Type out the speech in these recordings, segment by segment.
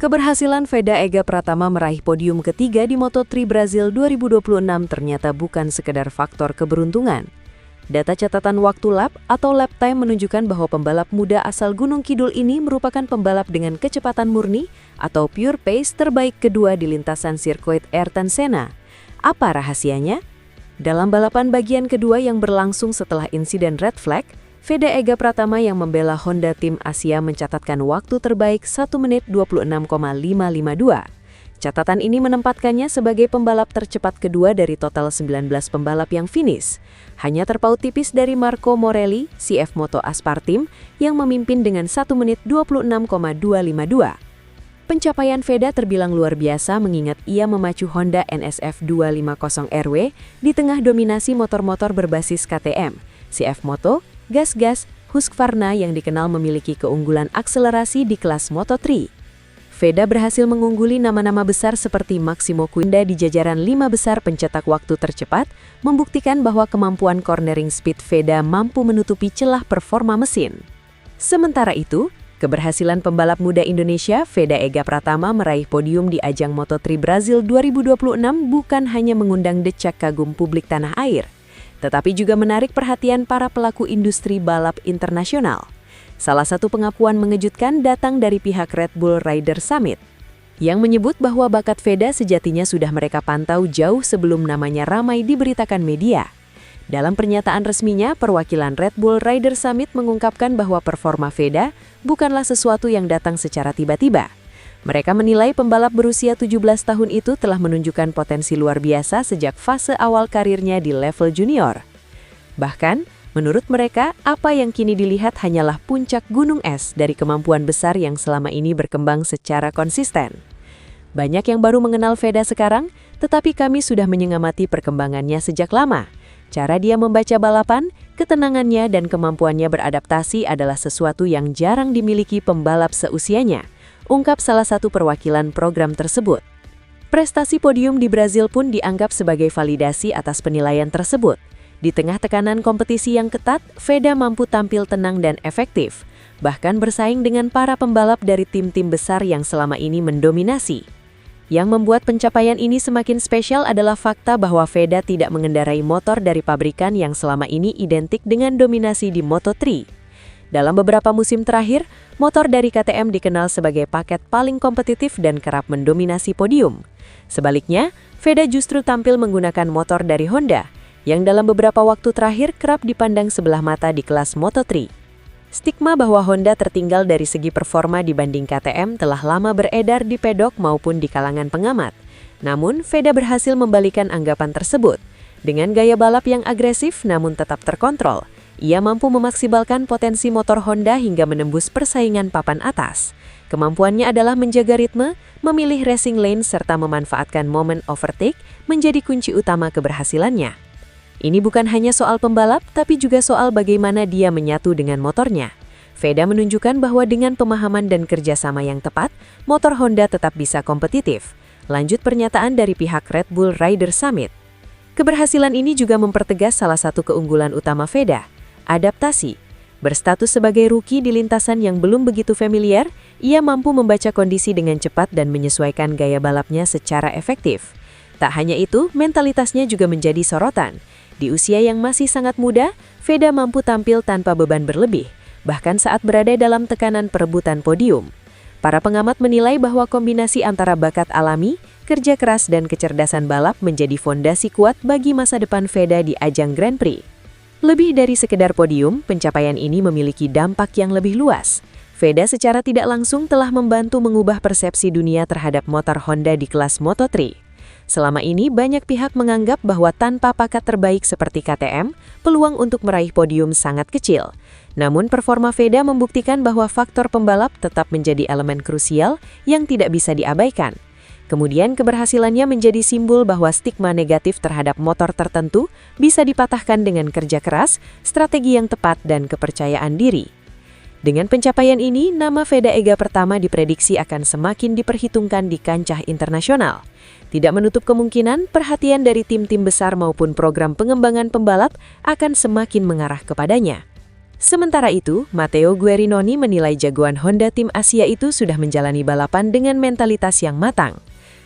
Keberhasilan Veda Ega Pratama meraih podium ketiga di Moto3 Brazil 2026 ternyata bukan sekedar faktor keberuntungan. Data catatan waktu lap atau lap time menunjukkan bahwa pembalap muda asal Gunung Kidul ini merupakan pembalap dengan kecepatan murni atau pure pace terbaik kedua di lintasan sirkuit Ayrton Senna. Apa rahasianya? Dalam balapan bagian kedua yang berlangsung setelah insiden red flag, Veda Ega Pratama yang membela Honda Tim Asia mencatatkan waktu terbaik 1 menit 26,552. Catatan ini menempatkannya sebagai pembalap tercepat kedua dari total 19 pembalap yang finish. Hanya terpaut tipis dari Marco Morelli, CF Moto Aspar Team, yang memimpin dengan 1 menit 26,252. Pencapaian Veda terbilang luar biasa mengingat ia memacu Honda NSF 250RW di tengah dominasi motor-motor berbasis KTM, CF Moto, Gas-Gas, Husqvarna yang dikenal memiliki keunggulan akselerasi di kelas Moto3. Veda berhasil mengungguli nama-nama besar seperti Maximo Quinda di jajaran 5 besar pencetak waktu tercepat, membuktikan bahwa kemampuan cornering speed Veda mampu menutupi celah performa mesin. Sementara itu, keberhasilan pembalap muda Indonesia Veda Ega Pratama meraih podium di ajang Moto3 Brazil 2026 bukan hanya mengundang decak kagum publik tanah air, tetapi juga menarik perhatian para pelaku industri balap internasional. Salah satu pengakuan mengejutkan datang dari pihak Red Bull Rider Summit, yang menyebut bahwa bakat Veda sejatinya sudah mereka pantau jauh sebelum namanya ramai diberitakan media. Dalam pernyataan resminya, perwakilan Red Bull Rider Summit mengungkapkan bahwa performa Veda bukanlah sesuatu yang datang secara tiba-tiba. Mereka menilai pembalap berusia 17 tahun itu telah menunjukkan potensi luar biasa sejak fase awal karirnya di level junior. Bahkan, menurut mereka, apa yang kini dilihat hanyalah puncak gunung es dari kemampuan besar yang selama ini berkembang secara konsisten. Banyak yang baru mengenal Veda sekarang, tetapi kami sudah menyengamati perkembangannya sejak lama. Cara dia membaca balapan, ketenangannya dan kemampuannya beradaptasi adalah sesuatu yang jarang dimiliki pembalap seusianya, ungkap salah satu perwakilan program tersebut. Prestasi podium di Brazil pun dianggap sebagai validasi atas penilaian tersebut. Di tengah tekanan kompetisi yang ketat, Veda mampu tampil tenang dan efektif, bahkan bersaing dengan para pembalap dari tim-tim besar yang selama ini mendominasi. Yang membuat pencapaian ini semakin spesial adalah fakta bahwa Veda tidak mengendarai motor dari pabrikan yang selama ini identik dengan dominasi di Moto3. Dalam beberapa musim terakhir, motor dari KTM dikenal sebagai paket paling kompetitif dan kerap mendominasi podium. Sebaliknya, Veda justru tampil menggunakan motor dari Honda, yang dalam beberapa waktu terakhir kerap dipandang sebelah mata di kelas Moto3. Stigma bahwa Honda tertinggal dari segi performa dibanding KTM telah lama beredar di pedok maupun di kalangan pengamat. Namun, Veda berhasil membalikan anggapan tersebut. Dengan gaya balap yang agresif namun tetap terkontrol, ia mampu memaksimalkan potensi motor Honda hingga menembus persaingan papan atas. Kemampuannya adalah menjaga ritme, memilih racing lane serta memanfaatkan momen overtake menjadi kunci utama keberhasilannya. Ini bukan hanya soal pembalap, tapi juga soal bagaimana dia menyatu dengan motornya. Veda menunjukkan bahwa dengan pemahaman dan kerjasama yang tepat, motor Honda tetap bisa kompetitif. Lanjut pernyataan dari pihak Red Bull Rider Summit. Keberhasilan ini juga mempertegas salah satu keunggulan utama Veda, adaptasi. Berstatus sebagai rookie di lintasan yang belum begitu familiar, ia mampu membaca kondisi dengan cepat dan menyesuaikan gaya balapnya secara efektif. Tak hanya itu, mentalitasnya juga menjadi sorotan. Di usia yang masih sangat muda, Veda mampu tampil tanpa beban berlebih, bahkan saat berada dalam tekanan perebutan podium. Para pengamat menilai bahwa kombinasi antara bakat alami, kerja keras dan kecerdasan balap menjadi fondasi kuat bagi masa depan Veda di ajang Grand Prix. Lebih dari sekedar podium, pencapaian ini memiliki dampak yang lebih luas. Veda secara tidak langsung telah membantu mengubah persepsi dunia terhadap motor Honda di kelas Moto3. Selama ini banyak pihak menganggap bahwa tanpa pakat terbaik seperti KTM, peluang untuk meraih podium sangat kecil. Namun performa Veda membuktikan bahwa faktor pembalap tetap menjadi elemen krusial yang tidak bisa diabaikan. Kemudian keberhasilannya menjadi simbol bahwa stigma negatif terhadap motor tertentu bisa dipatahkan dengan kerja keras, strategi yang tepat dan kepercayaan diri. Dengan pencapaian ini, nama Veda Ega Pratama diprediksi akan semakin diperhitungkan di kancah internasional. Tidak menutup kemungkinan perhatian dari tim-tim besar maupun program pengembangan pembalap akan semakin mengarah kepadanya. Sementara itu, Matteo Guerinoni menilai jagoan Honda tim Asia itu sudah menjalani balapan dengan mentalitas yang matang.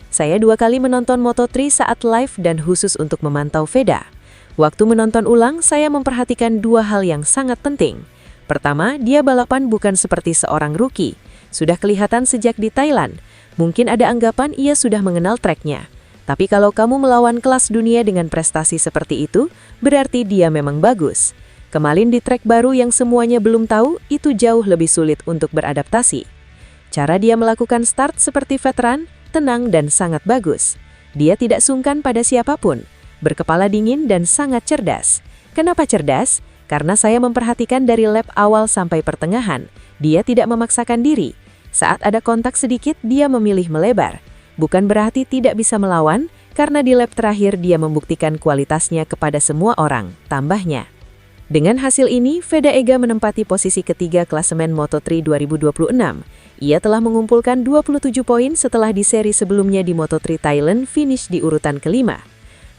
Saya 2 kali menonton Moto3 saat live dan khusus untuk memantau Veda. Waktu menonton ulang, saya memperhatikan 2 hal yang sangat penting. Pertama, dia balapan bukan seperti seorang rookie. Sudah kelihatan sejak di Thailand. Mungkin ada anggapan ia sudah mengenal treknya. Tapi kalau kamu melawan kelas dunia dengan prestasi seperti itu, berarti dia memang bagus. Kemarin di trek baru yang semuanya belum tahu, itu jauh lebih sulit untuk beradaptasi. Cara dia melakukan start seperti veteran, tenang dan sangat bagus. Dia tidak sungkan pada siapapun, berkepala dingin dan sangat cerdas. Kenapa cerdas? Karena saya memperhatikan dari lap awal sampai pertengahan, dia tidak memaksakan diri. Saat ada kontak sedikit, dia memilih melebar. Bukan berarti tidak bisa melawan, karena di lap terakhir dia membuktikan kualitasnya kepada semua orang, tambahnya. Dengan hasil ini, Veda Ega menempati posisi ketiga klasemen Moto3 2026. Ia telah mengumpulkan 27 poin setelah di seri sebelumnya di Moto3 Thailand finish di urutan kelima.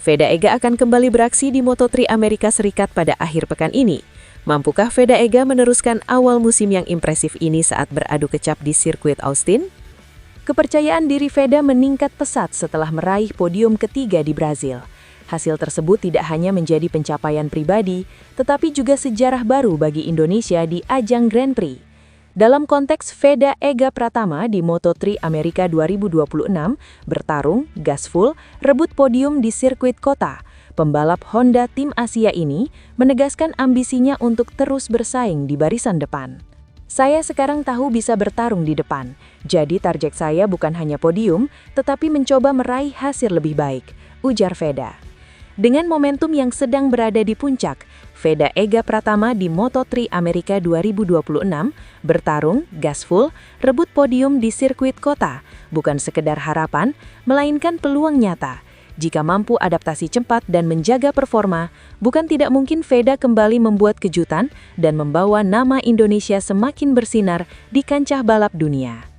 Veda Ega akan kembali beraksi di Moto3 Amerika Serikat pada akhir pekan ini. Mampukah Veda Ega meneruskan awal musim yang impresif ini saat beradu kecap di sirkuit Austin? Kepercayaan diri Veda meningkat pesat setelah meraih podium ketiga di Brazil. Hasil tersebut tidak hanya menjadi pencapaian pribadi, tetapi juga sejarah baru bagi Indonesia di ajang Grand Prix. Dalam konteks Veda Ega Pratama di Moto3 Amerika 2026, bertarung, gaspol, rebut podium di sirkuit kota, pembalap Honda tim Asia ini menegaskan ambisinya untuk terus bersaing di barisan depan. Saya sekarang tahu bisa bertarung di depan, jadi target saya bukan hanya podium, tetapi mencoba meraih hasil lebih baik, ujar Veda. Dengan momentum yang sedang berada di puncak, Veda Ega Pratama di Moto3 Amerika 2026 bertarung, gaspol, rebut podium di sirkuit kota, bukan sekedar harapan, melainkan peluang nyata. Jika mampu adaptasi cepat dan menjaga performa, bukan tidak mungkin Veda kembali membuat kejutan dan membawa nama Indonesia semakin bersinar di kancah balap dunia.